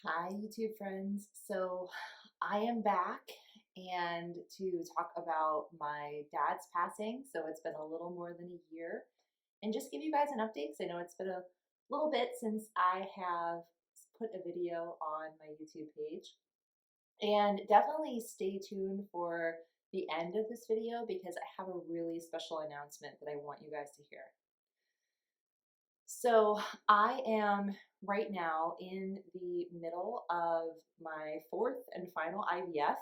Hi, YouTube friends. So I am back and to talk about my dad's passing. So it's been a little more than a year and just give you guys an update 'cause I know it's been a little bit since I have put a video on my YouTube page. And definitely stay tuned for the end of this video because I have a really special announcement that I want you guys to hear. So I am right now in the middle of my fourth and final IVF.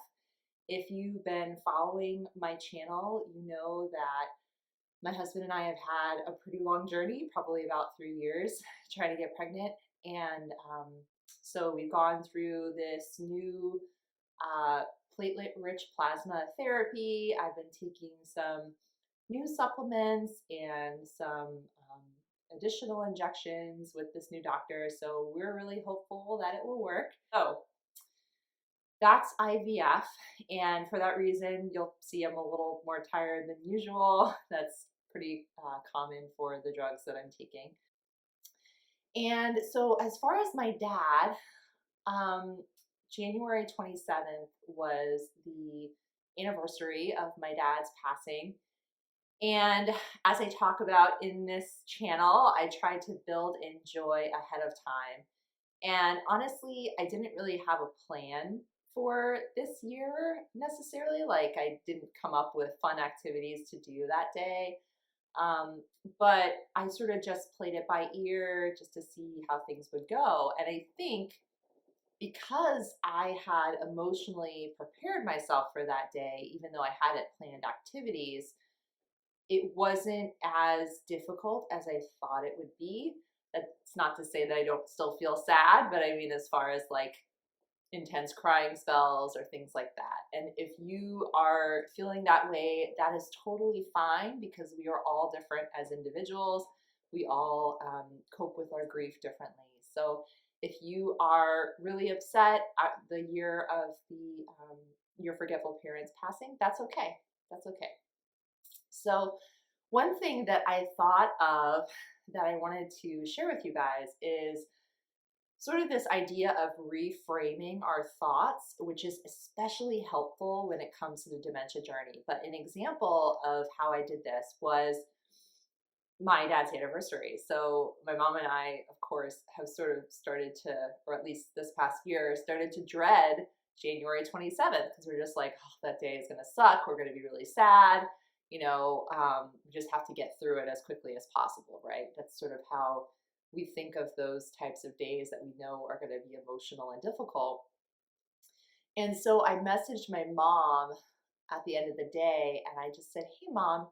If you've been following my channel, you know that my husband and I have had a pretty long journey, probably about 3 years, trying to get pregnant. And so we've gone through this new uh, platelet-rich plasma therapy. I've been taking some new supplements and some additional injections with this new doctor. So we're really hopeful that it will work. So that's IVF. And for that reason, you'll see I'm a little more tired than usual. That's pretty common for the drugs that I'm taking. And so as far as my dad, um, January 27th was the anniversary of my dad's passing. And as I talk about in this channel, I try to build in joy ahead of time. And honestly, I didn't really have a plan for this year necessarily. Like, I didn't come up with fun activities to do that day. Um, but I sort of just played it by ear just to see how things would go. And I think because I had emotionally prepared myself for that day, even though I hadn't planned activities, it wasn't as difficult as I thought it would be. That's not to say that I don't still feel sad, but I mean, as far as like intense crying spells or things like that. And if you are feeling that way, that is totally fine because we are all different as individuals. We all cope with our grief differently. So if you are really upset at the year of the Your Forgetful Parents passing, that's okay. That's okay. So one thing that I thought of that I wanted to share with you guys is sort of this idea of reframing our thoughts, which is especially helpful when it comes to the dementia journey. But an example of how I did this was my dad's anniversary. So my mom and I, of course, have sort of started to, or at least this past year, started to dread January 27th because we're just like, oh, that day is going to suck. We're going to be really sad. We just have to get through it as quickly as possible, right? That's sort of how we think of those types of days that we know are going to be emotional and difficult. And so I messaged my mom at the end of the day and I just said, hey, mom,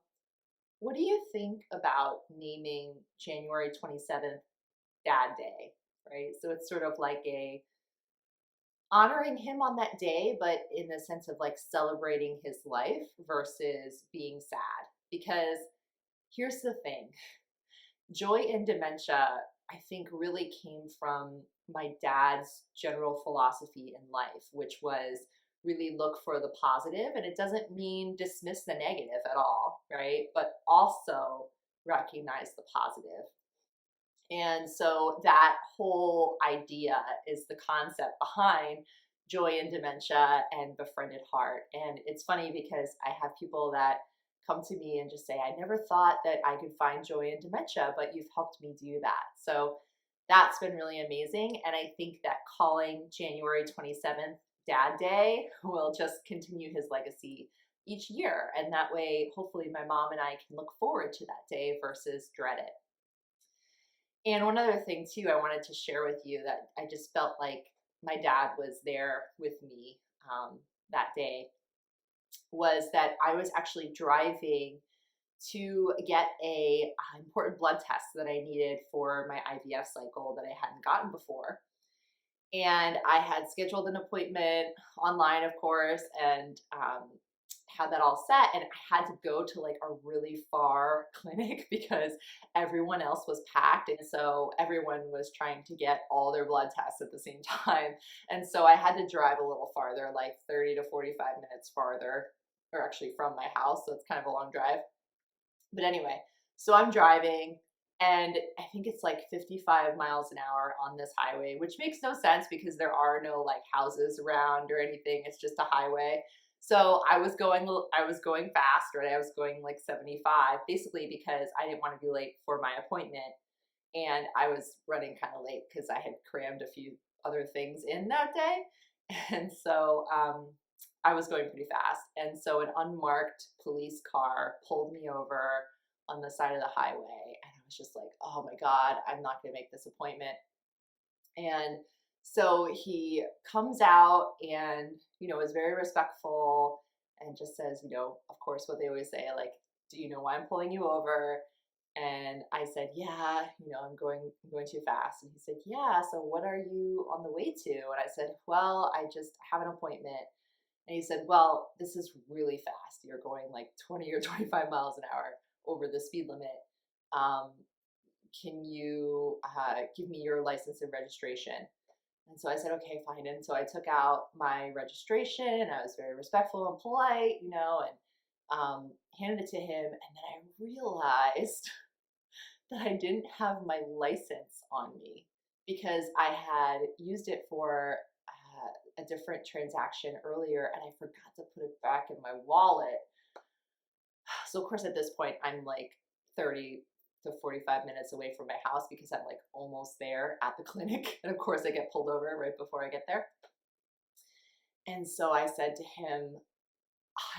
what do you think about naming January 27th Dad Day, right? So it's sort of like a honoring him on that day, but in the sense of like celebrating his life versus being sad. Because here's the thing, joy in dementia, I think, really came from my dad's general philosophy in life, which was really look for the positive. And it doesn't mean dismiss the negative at all, right? But also recognize the positive. And so that whole idea is the concept behind joy in dementia and befriended heart. And it's funny because I have people that come to me and just say, I never thought that I could find joy in dementia, but you've helped me do that. So that's been really amazing. And I think that calling January 27th Dad Day will just continue his legacy each year. And that way, hopefully, my mom and I can look forward to that day versus dread it. And one other thing too, I wanted to share with you that I just felt like my dad was there with me that day was that I was actually driving to get a important blood test that I needed for my IVF cycle that I hadn't gotten before. And I had scheduled an appointment online, of course, and had that all set. And I had to go to like a really far clinic because everyone else was packed. And so everyone was trying to get all their blood tests at the same time. And so I had to drive a little farther, like 30 to 45 minutes farther, or actually from my house. So it's kind of a long drive. But anyway, so I'm driving. And I think it's like 55 miles an hour on this highway, which makes no sense because there are no like houses around or anything. It's just a highway. So I was going fast, right? I was going like 75, basically because I didn't want to be late for my appointment. And I was running kind of late because I had crammed a few other things in that day. And so I was going pretty fast. And so an unmarked police car pulled me over on the side of the highway. And I was just like, oh my God, I'm not going to make this appointment. And so he comes out and, is very respectful and just says, of course, what they always say, like, do you know why I'm pulling you over? And I said, yeah, I'm going too fast. And he said, yeah, so what are you on the way to? And I said, well, I just have an appointment. And he said, well, this is really fast. You're going like 20 or 25 miles an hour over the speed limit. Um, can you give me your license and registration? And so I said, okay, fine. And so I took out my registration. I was very respectful and polite, and handed it to him. And then I realized that I didn't have my license on me because I had used it for a different transaction earlier and I forgot to put it back in my wallet. So of course at this point I'm like 30 to 45 minutes away from my house because I'm like almost there at the clinic. And of course I get pulled over right before I get there. And so I said to him,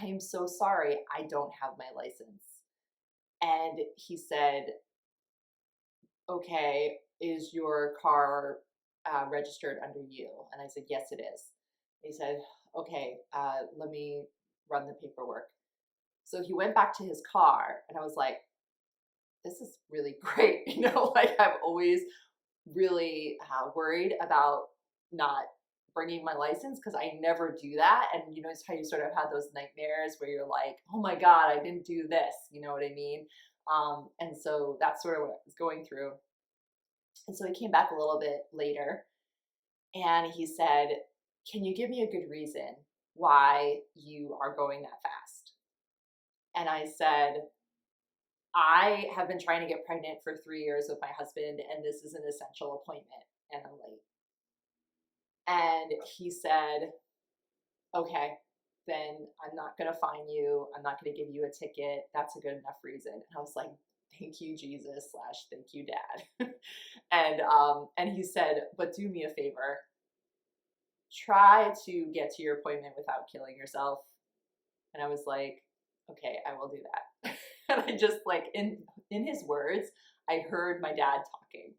I'm so sorry, I don't have my license. And he said, okay, is your car registered under you? And I said, yes, it is. He said, okay, let me run the paperwork. So he went back to his car and I was like, this is really great. Like I've always really worried about not bringing my license because I never do that. And it's how you sort of have those nightmares where you're like, oh my God, I didn't do this. You know what I mean? And so that's sort of what I was going through. And so he came back a little bit later and he said, can you give me a good reason why you are going that fast? And I said, I have been trying to get pregnant for 3 years with my husband, and this is an essential appointment, and I'm late. And he said, okay, then I'm not going to fine you. I'm not going to give you a ticket. That's a good enough reason. And I was like, thank you, Jesus / thank you, Dad. And he said, but do me a favor. Try to get to your appointment without killing yourself. And I was like, okay, I will do that. And I just like in his words, I heard my dad talking,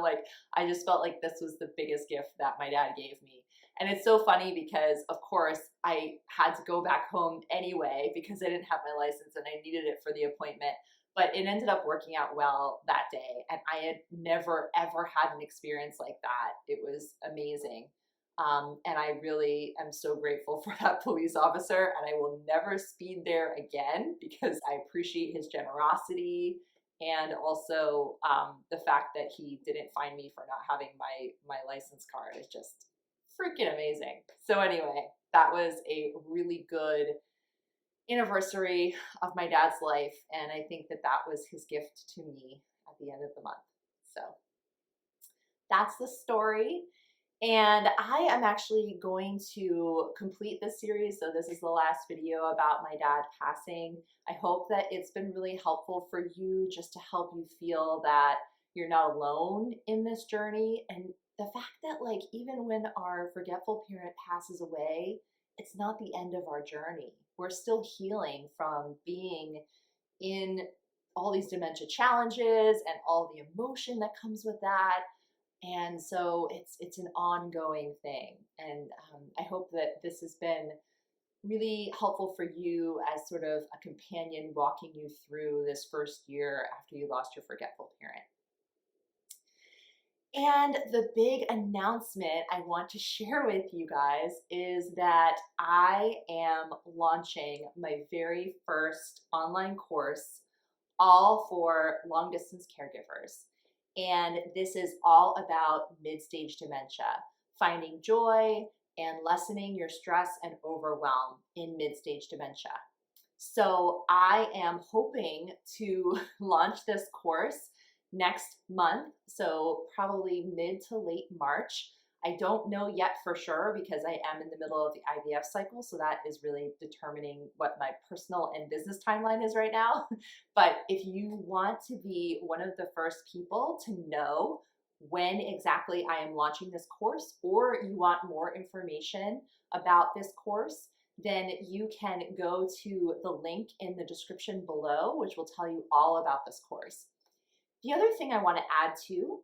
like I just felt like this was the biggest gift that my dad gave me. And it's so funny because of course I had to go back home anyway because I didn't have my license and I needed it for the appointment. But it ended up working out well that day. And I had never, ever had an experience like that. It was amazing. And I really am so grateful for that police officer, and I will never speed there again because I appreciate his generosity and also the fact that he didn't fine me for not having my license card is just freaking amazing. So anyway, that was a really good anniversary of my dad's life, and I think that that was his gift to me at the end of the month. So that's the story. And I am actually going to complete this series. So this is the last video about my dad passing. I hope that it's been really helpful for you just to help you feel that you're not alone in this journey. And the fact that like, even when our forgetful parent passes away, it's not the end of our journey. We're still healing from being in all these dementia challenges and all the emotion that comes with that. And so it's an ongoing thing. And I hope that this has been really helpful for you as sort of a companion walking you through this first year after you lost your forgetful parent. And the big announcement I want to share with you guys is that I am launching my very first online course, all for long distance caregivers. And this is all about mid-stage dementia, finding joy and lessening your stress and overwhelm in mid-stage dementia. So I am hoping to launch this course next month, so probably mid to late March. I don't know yet for sure because I am in the middle of the IVF cycle, so that is really determining what my personal and business timeline is right now. But if you want to be one of the first people to know when exactly I am launching this course, or you want more information about this course, then you can go to the link in the description below, which will tell you all about this course. The other thing I want to add too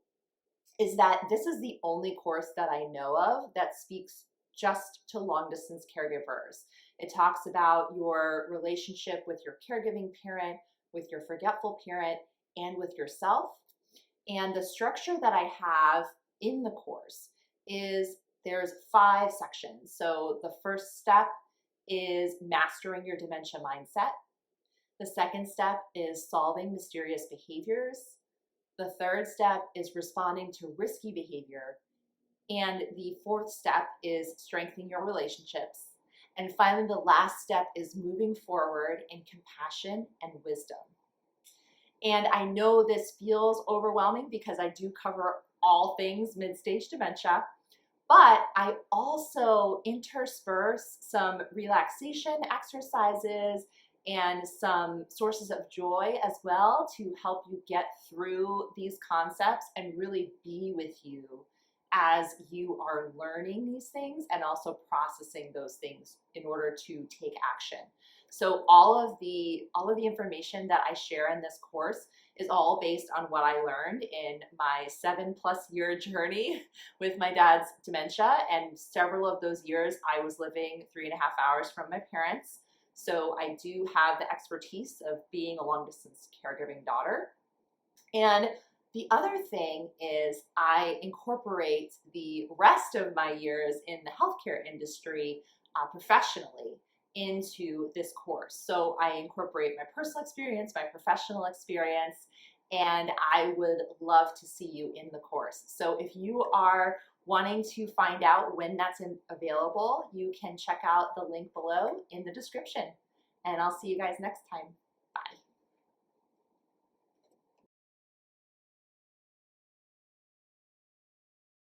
is that this is the only course that I know of that speaks just to long distance caregivers. It talks about your relationship with your caregiving parent, with your forgetful parent, and with yourself. And the structure that I have in the course is there's 5 sections. So the first step is mastering your dementia mindset. The second step is solving mysterious behaviors. The third step is responding to risky behavior. And the fourth step is strengthening your relationships. And finally, the last step is moving forward in compassion and wisdom. And I know this feels overwhelming because I do cover all things mid-stage dementia, but I also intersperse some relaxation exercises and some sources of joy as well to help you get through these concepts and really be with you as you are learning these things and also processing those things in order to take action. So all of the information that I share in this course is all based on what I learned in my 7+ year journey with my dad's dementia, and several of those years I was living 3.5 hours from my parents. So I do have the expertise of being a long distance caregiving daughter. And the other thing is I incorporate the rest of my years in the healthcare industry professionally into this course. So I incorporate my personal experience, my professional experience, and I would love to see you in the course. So if you are wanting to find out when that's available, you can check out the link below in the description. And I'll see you guys next time.